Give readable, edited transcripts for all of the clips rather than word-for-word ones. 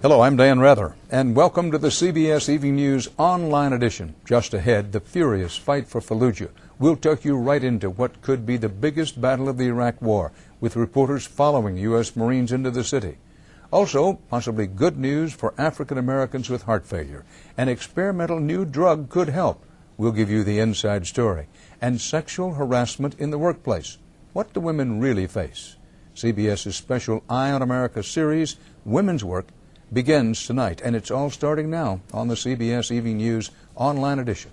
Hello, I'm Dan Rather, and welcome to the CBS Evening News online edition. Just ahead, the furious fight for Fallujah. We'll take you right into what could be the biggest battle of the Iraq War, with reporters following U.S. Marines into the city. Also, possibly good news for African Americans with heart failure. An experimental new drug could help. We'll give you the inside story. And sexual harassment in the workplace. What do women really face? CBS's special Eye on America series, Women's Work, begins tonight, and it's all starting now on the CBS Evening News online edition.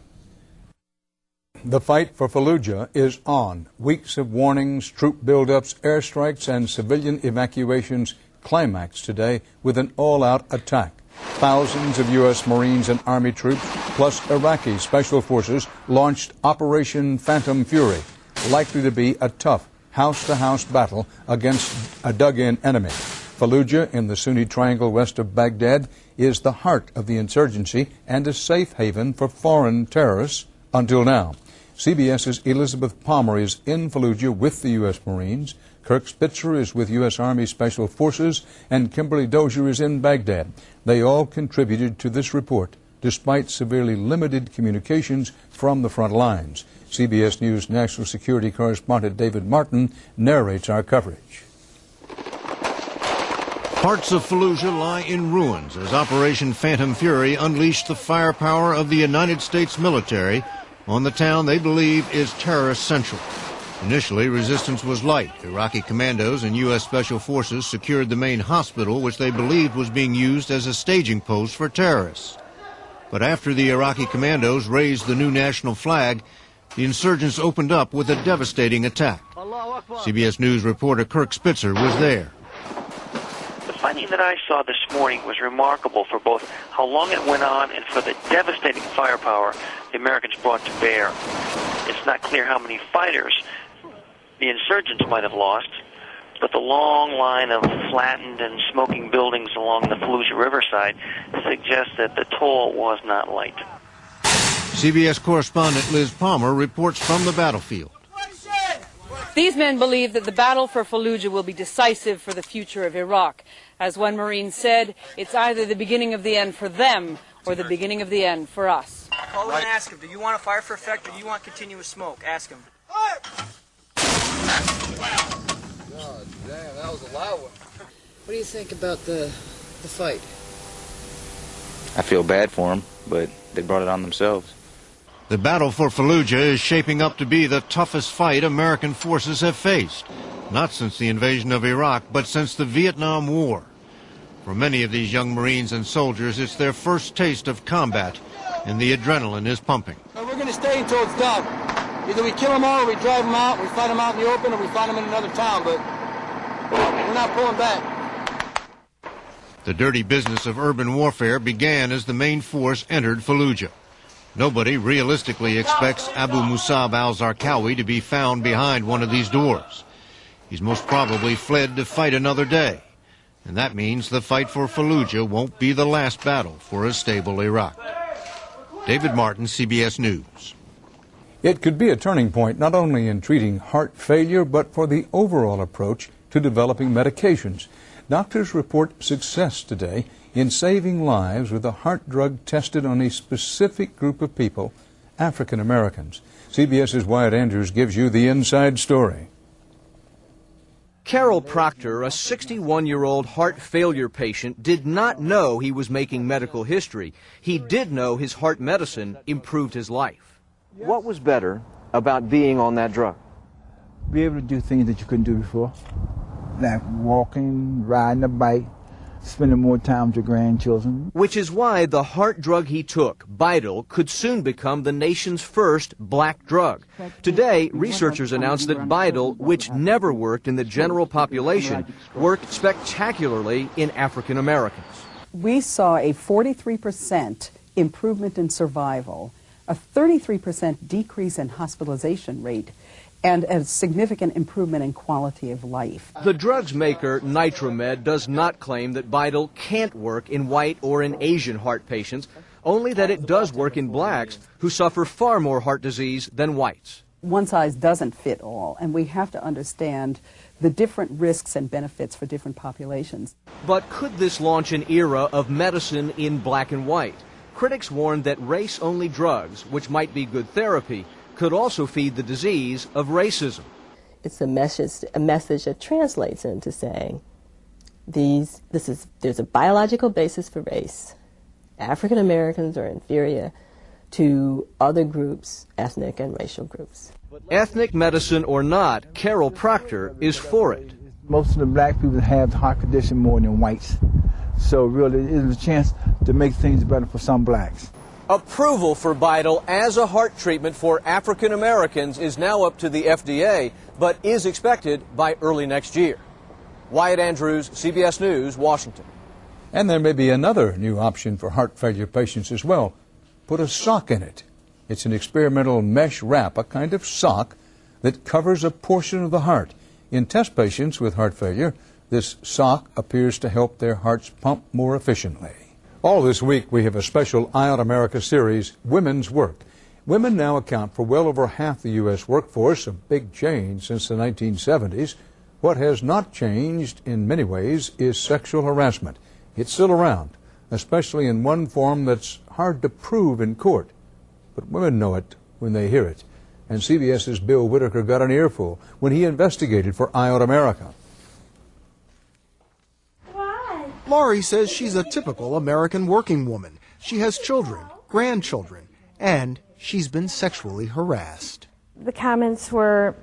The fight for Fallujah is on. Weeks of warnings, troop buildups, airstrikes, and civilian evacuations climax today with an all-out attack. Thousands of U.S. Marines and Army troops, plus Iraqi special forces, launched Operation Phantom Fury, likely to be a tough house-to-house battle against a dug-in enemy. Fallujah, in the Sunni Triangle west of Baghdad, is the heart of the insurgency and a safe haven for foreign terrorists until now. CBS's Elizabeth Palmer is in Fallujah with the U.S. Marines. Kirk Spitzer is with U.S. Army Special Forces, and Kimberly Dozier is in Baghdad. They all contributed to this report, despite severely limited communications from the front lines. CBS News national security correspondent David Martin narrates our coverage. Parts of Fallujah lie in ruins as Operation Phantom Fury unleashed the firepower of the United States military on the town they believe is terrorist central. Initially, resistance was light. Iraqi commandos and U.S. Special Forces secured the main hospital, which they believed was being used as a staging post for terrorists. But after the Iraqi commandos raised the new national flag, the insurgents opened up with a devastating attack. CBS News reporter Kirk Spitzer was there. The fighting that I saw this morning was remarkable for both how long it went on and for the devastating firepower the Americans brought to bear. It's not clear how many fighters the insurgents might have lost, but the long line of flattened and smoking buildings along the Fallujah riverside suggests that the toll was not light. CBS correspondent Liz Palmer reports from the battlefield. These men believe that the battle for Fallujah will be decisive for the future of Iraq. As one Marine said, it's either the beginning of the end for them or the beginning of the end for us. Call him and ask him, do you want a fire for effect or do you want continuous smoke? Ask him. God damn, that was a loud one. What do you think about the fight? I feel bad for them, but they brought it on themselves. The battle for Fallujah is shaping up to be the toughest fight American forces have faced, not since the invasion of Iraq, but since the Vietnam War. For many of these young Marines and soldiers, it's their first taste of combat, and the adrenaline is pumping. We're going to stay until it's done. Either we kill them all, or we drive them out, we fight them out in the open, or we find them in another town, but we're not pulling back. The dirty business of urban warfare began as the main force entered Fallujah. Nobody realistically expects Abu Musab al-Zarqawi to be found behind one of these doors. He's most probably fled to fight another day. And that means the fight for Fallujah won't be the last battle for a stable Iraq. David Martin, CBS News. It could be a turning point not only in treating heart failure, but for the overall approach to developing medications. Doctors report success today in saving lives with a heart drug tested on a specific group of people, African Americans. CBS's Wyatt Andrews gives you the inside story. Carol Proctor, a 61-year-old heart failure patient, did not know he was making medical history. He did know his heart medicine improved his life. What was better about being on that drug? Be able to do things that you couldn't do before, like walking, riding a bike, spending more time with your grandchildren. Which is why the heart drug he took, Bidal, could soon become the nation's first black drug. Today, researchers announced that Bidal, which never worked in the general population, worked spectacularly in African Americans. We saw a 43% improvement in survival, a 33% decrease in hospitalization rate, and a significant improvement in quality of life. The drug's maker, Nitromed, does not claim that Bidal can't work in white or in Asian heart patients, only that it does work in blacks who suffer far more heart disease than whites. One size doesn't fit all, and we have to understand the different risks and benefits for different populations. But could this launch an era of medicine in black and white? Critics warned that race-only drugs, which might be good therapy, could also feed the disease of racism. It's a message that translates into saying there's a biological basis for race. African Americans are inferior to other groups, ethnic and racial groups. Ethnic medicine or not, Carol Proctor is for it. Most of the black people have the heart condition more than whites. So really, it is a chance to make things better for some blacks. Approval for Bidal as a heart treatment for African Americans is now up to the FDA, but is expected by early next year. Wyatt Andrews, CBS News, Washington. And there may be another new option for heart failure patients as well. Put a sock in it. It's an experimental mesh wrap, a kind of sock that covers a portion of the heart. In test patients with heart failure, this sock appears to help their hearts pump more efficiently. All this week, we have a special Eye on America series, Women's Work. Women now account for well over half the U.S. workforce, a big change since the 1970s. What has not changed in many ways is sexual harassment. It's still around, especially in one form that's hard to prove in court. But women know it when they hear it. And CBS's Bill Whitaker got an earful when he investigated for Eye on America. Laurie says she's a typical American working woman. She has children, grandchildren, and she's been sexually harassed. The comments were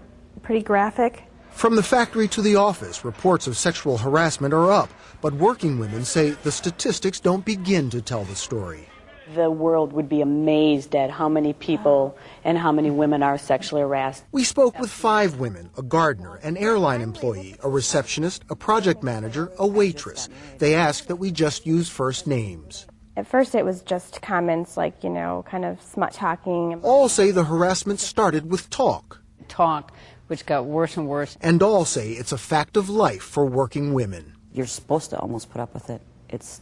pretty graphic. From the factory to the office, reports of sexual harassment are up, but working women say the statistics don't begin to tell the story. The world would be amazed at how many people and how many women are sexually harassed. We spoke with 5 women, a gardener, an airline employee, a receptionist, a project manager, a waitress. They asked that we just use first names. At first it was just comments like, kind of smut talking. All say the harassment started with talk. Talk, which got worse and worse. And all say it's a fact of life for working women. You're supposed to almost put up with it. It's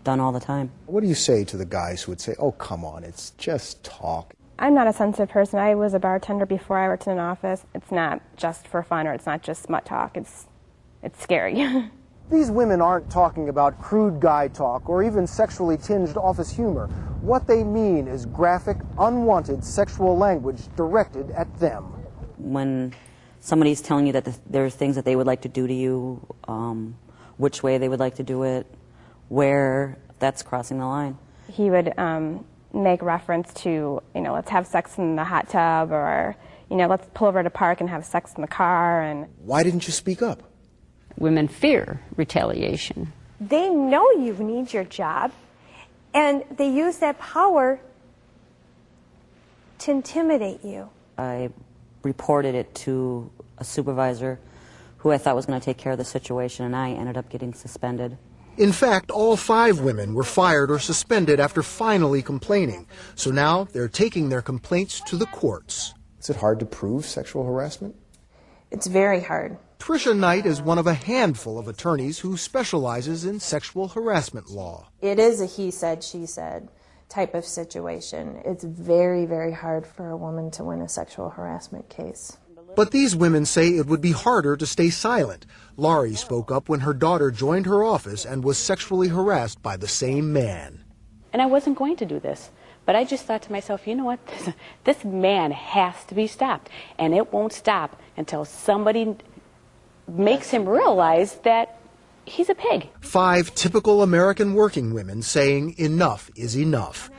done all the time. What do you say to the guys who would say, oh, come on, it's just talk? I'm not a sensitive person. I was a bartender before I worked in an office. It's not just for fun, or it's not just smut talk. It's scary. These women aren't talking about crude guy talk or even sexually tinged office humor. What they mean is graphic, unwanted sexual language directed at them. When somebody's telling you that there's things that they would like to do to you, which way they would like to do it, where, that's crossing the line. He would make reference to, let's have sex in the hot tub, or, let's pull over to park and have sex in the car. And why didn't you speak up? Women fear retaliation. They know you need your job, and they use that power to intimidate you. I reported it to a supervisor who I thought was going to take care of the situation, and I ended up getting suspended. In fact, all 5 women were fired or suspended after finally complaining. So now they're taking their complaints to the courts. Is it hard to prove sexual harassment? It's very hard. Tricia Knight is one of a handful of attorneys who specializes in sexual harassment law. It is a he said, she said type of situation. It's very, very hard for a woman to win a sexual harassment case. But these women say it would be harder to stay silent. Laurie spoke up when her daughter joined her office and was sexually harassed by the same man. And I wasn't going to do this, but I just thought to myself, you know what, this man has to be stopped. And it won't stop until somebody makes him realize that he's a pig. 5 typical American working women saying enough is enough.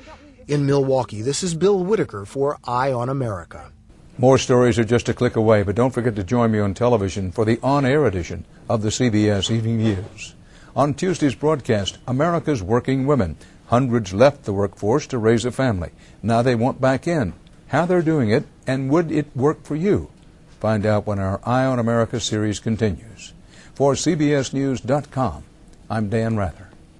In Milwaukee, this is Bill Whitaker for Eye on America. More stories are just a click away, but don't forget to join me on television for the on-air edition of the CBS Evening News. On Tuesday's broadcast, America's Working Women. Hundreds left the workforce to raise a family. Now they want back in. How they're doing it, and would it work for you? Find out when our Eye on America series continues. For CBSNews.com, I'm Dan Rather.